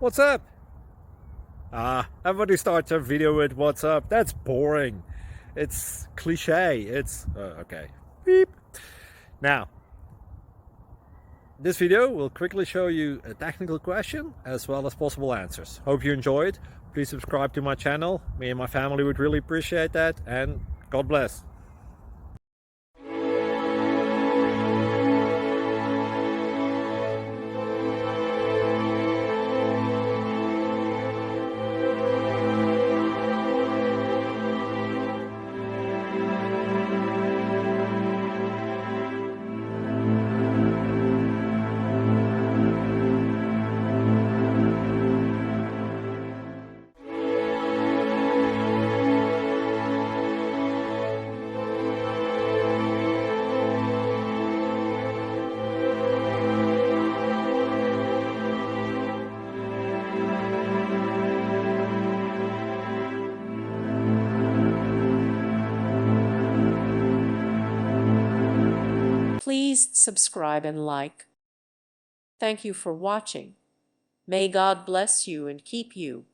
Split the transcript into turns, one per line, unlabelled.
What's up? Everybody starts their video with what's up. That's boring. It's cliche. It's okay. Beep. Now, this video will quickly show you a technical question as well as possible answers. Hope you enjoyed. Please subscribe to my channel. Me and my family would really appreciate that, and God bless.
Please subscribe and like. Thank you for watching. May God bless you and keep you.